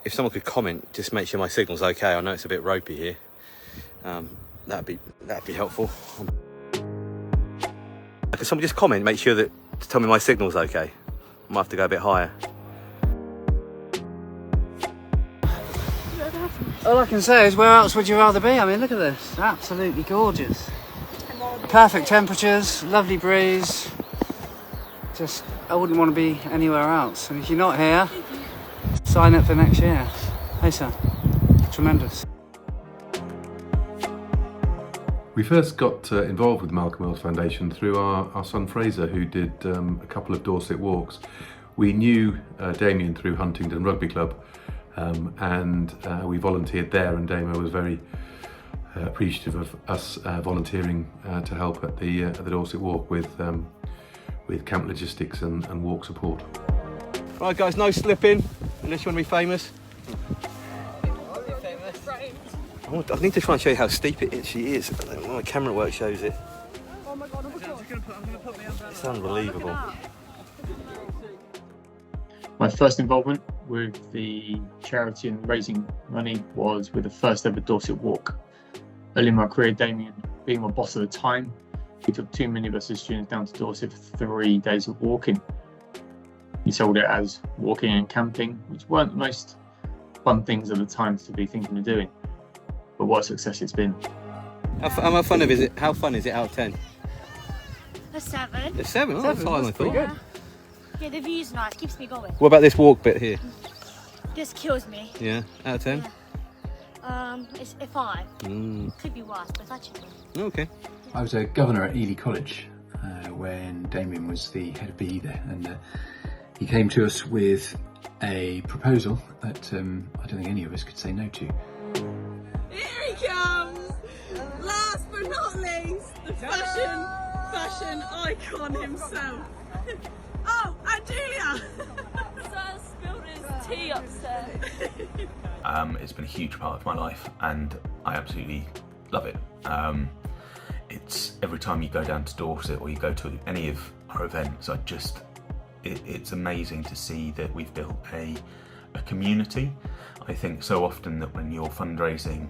If someone could comment, just make sure my signal's okay. I know it's a bit ropey here. That'd be helpful. Could someone just comment, make sure that to tell me my signal's okay? I might have to go a bit higher. All I can say is, where else would you rather be? I mean, look at this, absolutely gorgeous. Perfect temperatures, lovely breeze. Just, I wouldn't want to be anywhere else. And if you're not here, sign up for next year. Hey, sir, tremendous. We first got involved with the Malcolm Wells Foundation through our son Fraser, who did a couple of Dorset Walks. We knew Damien through Huntingdon Rugby Club, and we volunteered there, and Damo was very appreciative of us volunteering to help at the Dorset Walk with camp logistics and walk support. Right guys, no slipping, unless you want to be famous. I need to try and show you how steep it actually is. My camera work shows it. Oh my god, I'm gonna put my umbrella. It's unbelievable. My first involvement with the charity and raising money was with the first ever Dorset Walk. Early in my career, Damien, being my boss at the time, we took 2 minibuses students down to Dorset for 3 days of walking. He sold it as walking and camping, which weren't the most fun things at the time to be thinking of doing. But what a success it's been. How fun is it out of 10? A 7. A 7? Oh, that's higher than I thought. Good. Yeah, the view's nice, keeps me going. What about this walk bit here? This kills me. Yeah, out of 10? Yeah. It's a 5. Could be worse, but it's actually good. Okay. I was a governor at Ely College when Damien was the head of BE there, and he came to us with a proposal that I don't think any of us could say no to. Here he comes! Last but not least, the fashion icon himself. Oh, and Julia! Sir spilled his tea upstairs. It's been a huge part of my life and I absolutely love it. It's every time you go down to Dorset or you go to any of our events, it's amazing to see that we've built a community. I think so often that when you're fundraising,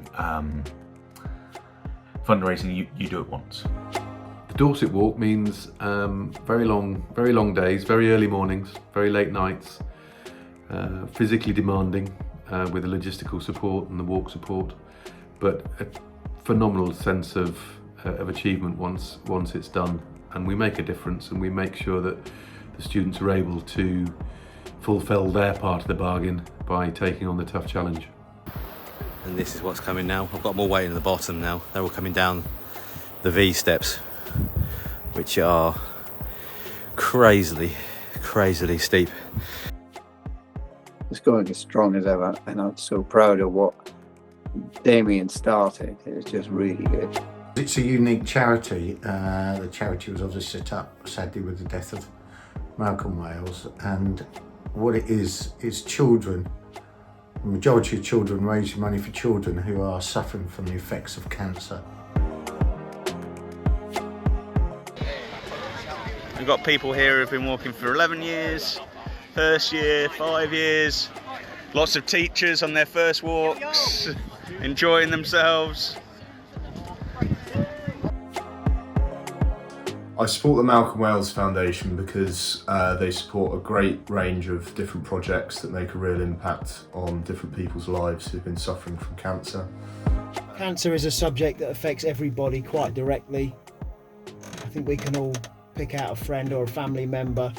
you do it once. The Dorset Walk means very long days, very early mornings, very late nights, physically demanding with the logistical support and the walk support, but a phenomenal sense of achievement once it's done. And we make a difference, and we make sure that the students are able to fulfil their part of the bargain by taking on the tough challenge. And this is what's coming now. I've got more weight in the bottom now. They're all coming down the V steps, which are crazily steep. It's going as strong as ever, and I'm so proud of what Damien started. It's just really good. It's a unique charity. The charity was obviously set up, sadly, with the death of Malcolm Wales, and what it is children, the majority of children, raising money for children who are suffering from the effects of cancer. We've got people here who've been walking for 11 years, first year, 5 years, lots of teachers on their first walks, enjoying themselves. I support the Malcolm Wales Foundation because they support a great range of different projects that make a real impact on different people's lives who've been suffering from cancer. Cancer is a subject that affects everybody quite directly. I think we can all pick out a friend or a family member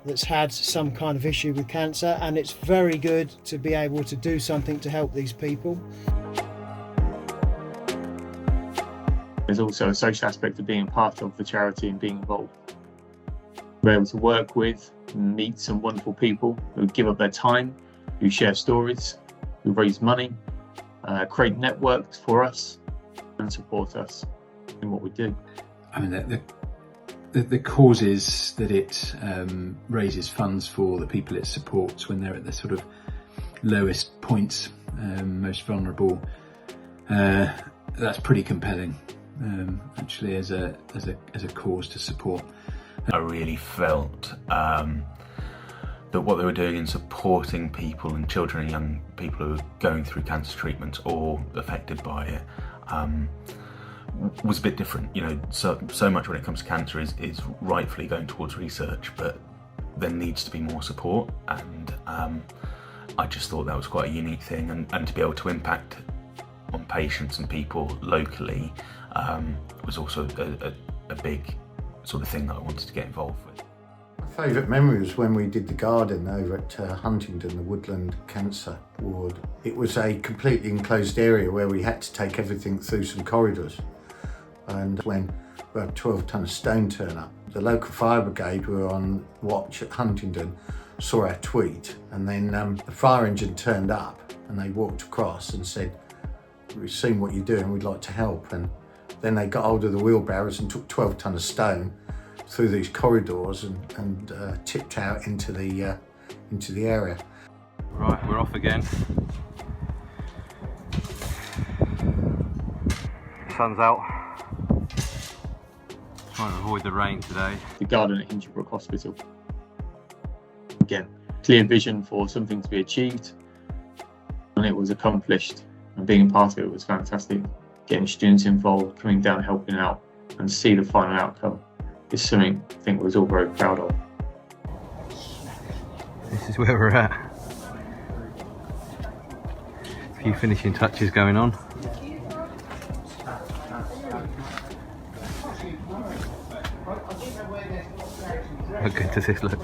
that's had some kind of issue with cancer, and it's very good to be able to do something to help these people. There's also a social aspect of being part of the charity and being involved. We're able to work with and meet some wonderful people who give up their time, who share stories, who raise money, create networks for us and support us in what we do. I mean, the causes that it raises funds for, the people it supports when they're at the sort of lowest points, most vulnerable, that's pretty compelling. Actually, as a cause to support. I really felt that what they were doing in supporting people and children and young people who are going through cancer treatments or affected by it was a bit different. You know, so much when it comes to cancer is rightfully going towards research, but there needs to be more support, and I just thought that was quite a unique thing, and to be able to impact on patients and people locally was also a big sort of thing that I wanted to get involved with. My favourite memory was when we did the garden over at Huntingdon, the Woodland Cancer Ward. It was a completely enclosed area where we had to take everything through some corridors, and when we had 12 tonne of stone turn up, the local fire brigade were on watch at Huntingdon, saw our tweet, and then the fire engine turned up and they walked across and said, "We've seen what you're doing, we'd like to help." And then they got hold of the wheelbarrows and took 12 tonne of stone through these corridors and tipped out into the area. Right, we're off again. Sun's out. Trying to avoid the rain today. The garden at Hinchbrook Hospital. Again, clear vision for something to be achieved, and it was accomplished, and being part of it was fantastic. Getting students involved, coming down, helping out, and see the final outcome is something I think we was all very proud of. This is where we're at. A few finishing touches going on. How good does this look?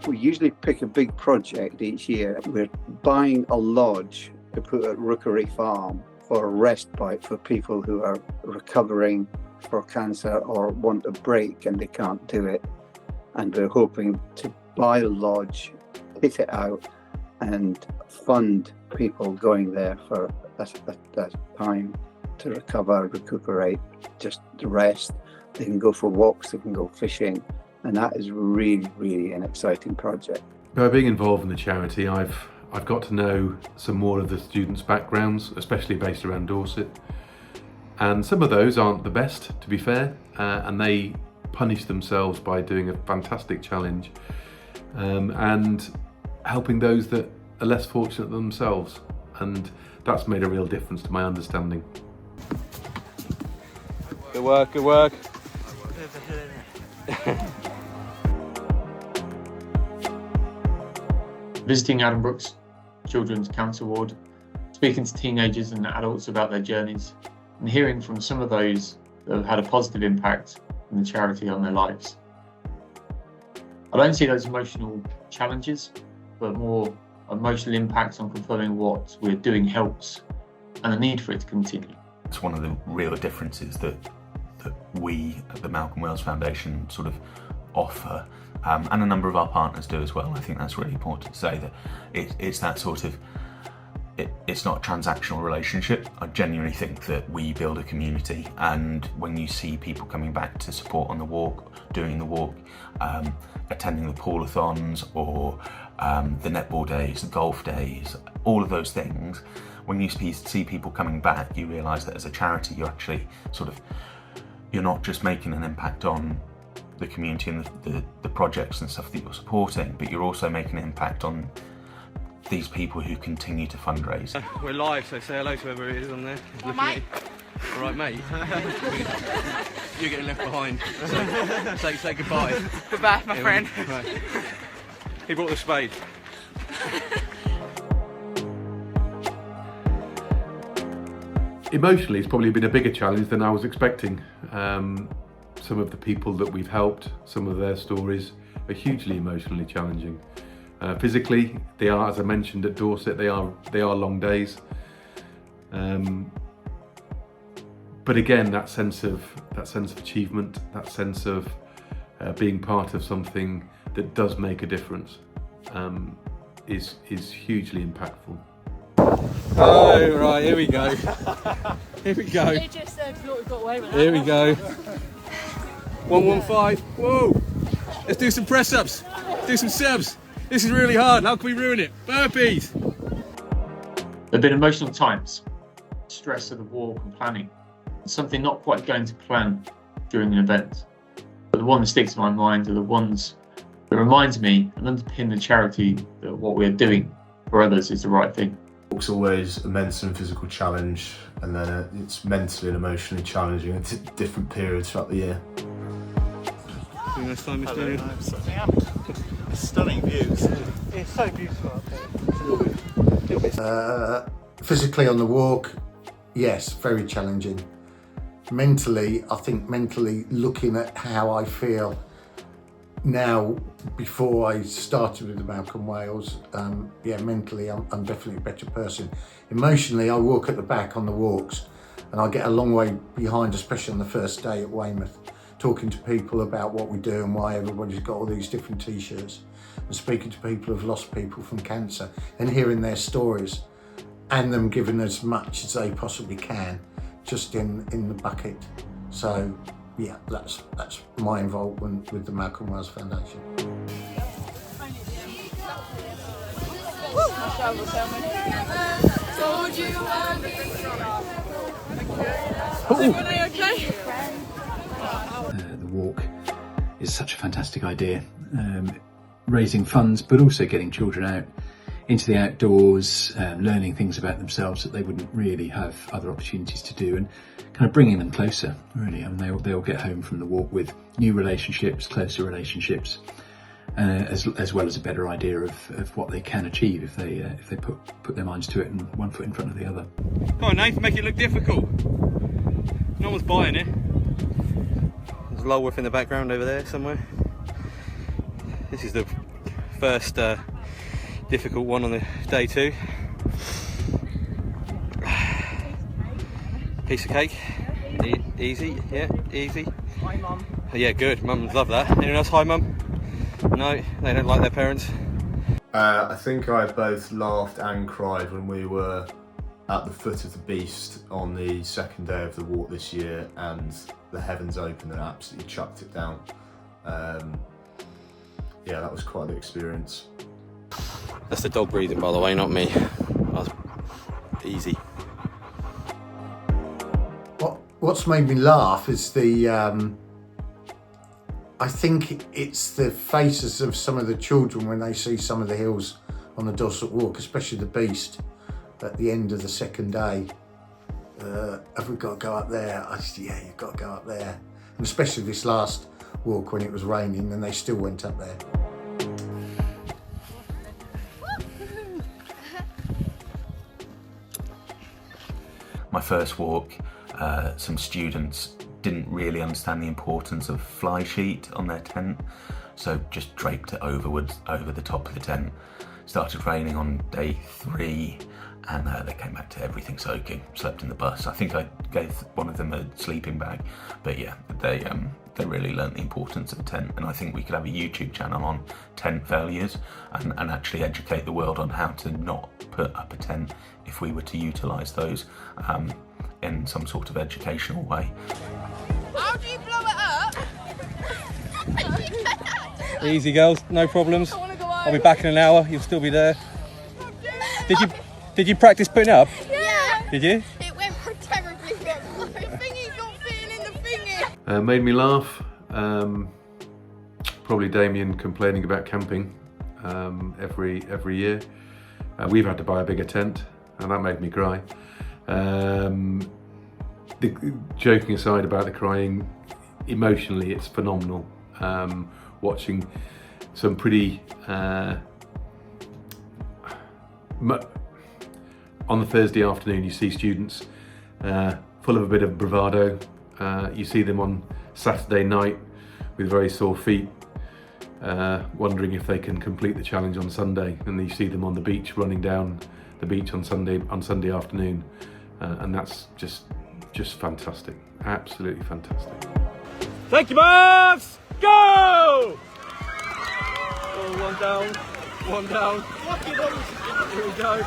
We usually pick a big project each year. We're buying a lodge to put at Rookery Farm for a respite for people who are recovering for cancer or want a break and they can't do it. And we're hoping to buy a lodge, fit it out, and fund people going there for that time to recover, recuperate, just rest. They can go for walks, they can go fishing, and that is really, really an exciting project. By being involved in the charity, I've got to know some more of the students' backgrounds, especially based around Dorset. And some of those aren't the best, to be fair, and they punish themselves by doing a fantastic challenge and helping those that are less fortunate than themselves. And that's made a real difference to my understanding. Good work, good work. Visiting Adam Brooks Children's Cancer Ward, speaking to teenagers and adults about their journeys, and hearing from some of those that have had a positive impact in the charity on their lives. I don't see those emotional challenges, but more emotional impacts on confirming what we're doing helps and the need for it to continue. It's one of the real differences that we at the Malcolm Wales Foundation sort of offer, and a number of our partners do as well. I think that's really important to say, that it's that sort of, it's not a transactional relationship. I genuinely think that we build a community, and when you see people coming back to support on the walk, doing the walk, attending the poolathons or the netball days, the golf days, all of those things, when you see people coming back, you realise that as a charity you're actually you're not just making an impact on the community and the projects and stuff that you're supporting, but you're also making an impact on these people who continue to fundraise. We're live, so say hello to whoever it is on there. All right, mate. All right, mate. You're getting left behind. So say goodbye. Goodbye, my friend. Right. He brought the spade. Emotionally, it's probably been a bigger challenge than I was expecting. Some of the people that we've helped, some of their stories are hugely emotionally challenging. Physically, they are, as I mentioned at Dorset, they are long days. But again, that sense of achievement, that sense of being part of something that does make a difference, is hugely impactful. Oh, right, here we go. Here we go. You just thought we got away with that. Here we go. 115. Whoa. Let's do some press ups. Do some subs. This is really hard. How can we ruin it? Burpees. There have been emotional times, stress of the walk and planning, and something not quite going to plan during an event. But the one that sticks in my mind are the ones that reminds me and underpin the charity that what we're doing for others is the right thing. It's always a mental and physical challenge, and then it's mentally and emotionally challenging at different periods throughout the year. Nice time, Mr. Daniel. Stunning views. It's so beautiful up there. Physically on the walk, yes, very challenging. Mentally, I think mentally looking at how I feel now, before I started with the Malcolm Wales, mentally I'm definitely a better person. Emotionally, I walk at the back on the walks and I get a long way behind, especially on the first day at Weymouth, talking to people about what we do and why everybody's got all these different t-shirts, and speaking to people who've lost people from cancer and hearing their stories and them giving as much as they possibly can just in the bucket. So yeah, that's my involvement with the Malcolm Wales Foundation. Everybody okay? The walk is such a fantastic idea, raising funds but also getting children out into the outdoors, learning things about themselves that they wouldn't really have other opportunities to do, and kind of bringing them closer, really. I mean, they'll get home from the walk with new relationships, closer relationships, as well as a better idea of what they can achieve if they put their minds to it and one foot in front of the other. Come on, Nathan, make it look difficult. No one's buying it. There's Lulworth in the background over there somewhere. This is the first difficult one on the day 2. Piece of cake. Easy, yeah, easy. Hi, Mum. Yeah, good. Mums love that. Anyone else? Hi, Mum. No, they don't like their parents. I think I both laughed and cried when we were at the foot of the beast on the second day of the walk this year, and the heavens opened and absolutely chucked it down. Yeah, that was quite the experience. That's the dog breathing, by the way, not me. That's easy. What's made me laugh is the, I think it's the faces of some of the children when they see some of the hills on the Dorset Walk, especially the beast at the end of the second day. Have we got to go up there? I said, yeah, you've got to go up there. And especially this last walk when it was raining and they still went up there. My first walk, some students didn't really understand the importance of fly sheet on their tent, so just draped it over the top of the tent. Started raining on day 3 and they came back to everything soaking, slept in the bus. I think I gave one of them a sleeping bag, but yeah, they really learnt the importance of a tent, and I think we could have a YouTube channel on tent failures and actually educate the world on how to not put up a tent if we were to utilise those in some sort of educational way. How do you blow it up? Easy, girls, no problems. I'll be back in an hour. You'll still be there. Did you practice putting it up? Yeah. Did you? It went terribly wrong. My thingy's not feeling the thingy. Made me laugh. Probably Damien complaining about camping every year. We've had to buy a bigger tent, and that made me cry. Joking aside about the crying, emotionally it's phenomenal. Watching some pretty on the Thursday afternoon, you see students full of a bit of bravado. You see them on Saturday night with very sore feet, wondering if they can complete the challenge on Sunday, and you see them on the beach running down the beach on Sunday afternoon, and that's just fantastic, absolutely fantastic. Thank you, Mavs! Go! Oh, one down. Here we go.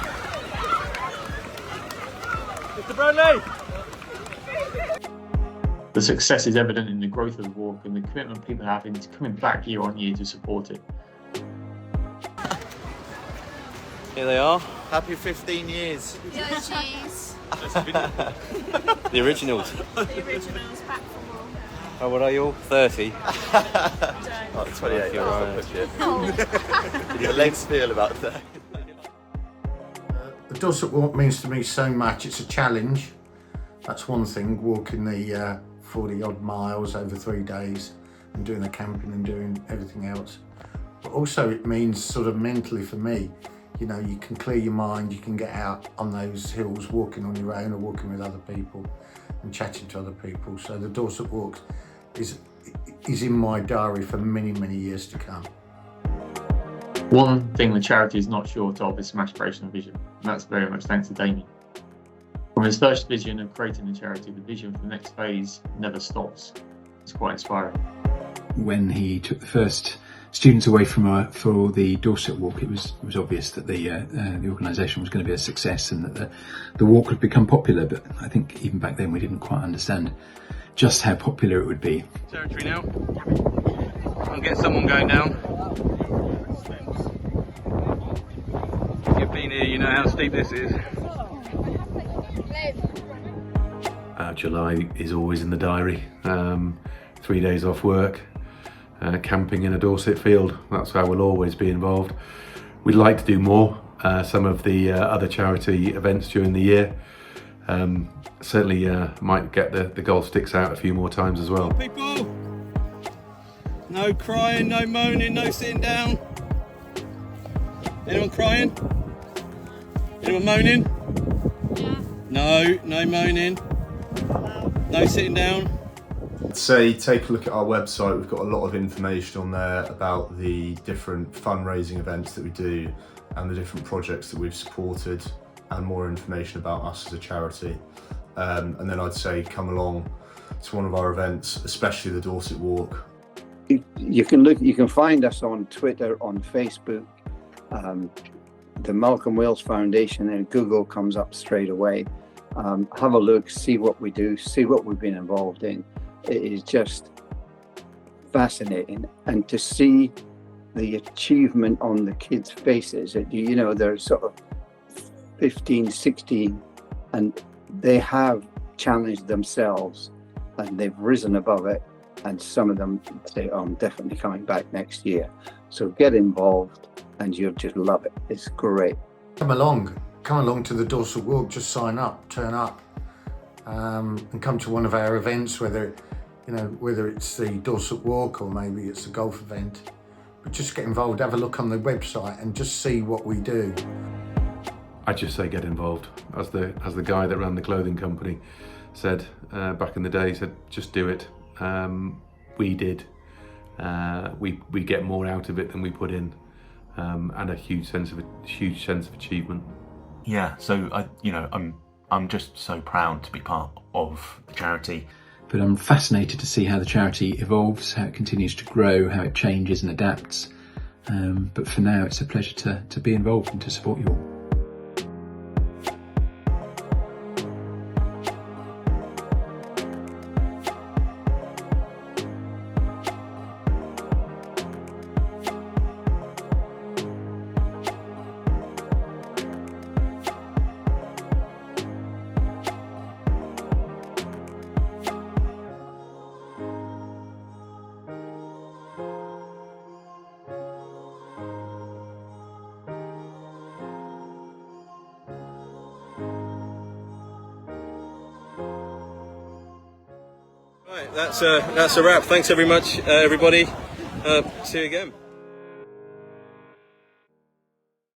Mr. Bradley! The success is evident in the growth of the walk and the commitment people have into coming back year on year to support it. Here they are. Happy 15 years. Yeah, cheese. The originals. The originals, back for more. How old are you all? 30? Oh, 28, that's Did your legs feel about that? The Dorset Walk means to me so much. It's a challenge. That's one thing, walking the 40 odd miles over 3 days and doing the camping and doing everything else. But also it means sort of mentally for me, you know, you can clear your mind, you can get out on those hills walking on your own or walking with other people and chatting to other people. So the Dorset Walk is in my diary for many, many years to come. One thing the charity is not short of is some aspirational vision, and that's very much thanks to Damien. From his first vision of creating the charity, the vision for the next phase never stops. It's quite inspiring. When he took the first students away from for the Dorset Walk, it was obvious that the organisation was going to be a success and that the walk would become popular. But I think even back then we didn't quite understand just how popular it would be. Territory now. I'll get someone going down. If you've been here, you know how steep this is. July is always in the diary. 3 days off work, camping in a Dorset field. That's how we'll always be involved. We'd like to do more. Some of the other charity events during the year. Certainly might get the golf sticks out a few more times as well. People, no crying, no moaning, no sitting down. Anyone crying? Anyone moaning? Yeah. No moaning. No sitting down. Say, take a look at our website. We've got a lot of information on there about the different fundraising events that we do and the different projects that we've supported and more information about us as a charity. And then I'd say come along to one of our events, especially the Dorset Walk. You can find us on Twitter, on Facebook, the Malcolm Wales Foundation, and Google comes up straight away. Have a look, see what we do, see what we've been involved in. It is just fascinating, and to see the achievement on the kids' faces. You know, they're sort of 15, 16, and they have challenged themselves and they've risen above it, and some of them say, oh, I'm definitely coming back next year. So get involved and you'll just love it. It's great. Come along to the Dorset Walk. Just sign up, turn up, and come to one of our events, whether it's the Dorset Walk or maybe it's a golf event. But just get involved, have a look on the website and just see what we do. I'd just say get involved. As the guy that ran the clothing company said back in the day, he said just do it. We did. We get more out of it than we put in, and a huge sense of achievement. Yeah, so I'm just so proud to be part of the charity. But I'm fascinated to see how the charity evolves, how it continues to grow, how it changes and adapts. But for now, it's a pleasure to be involved and to support you all. Right, that's a wrap. Thanks very much, everybody. See you again.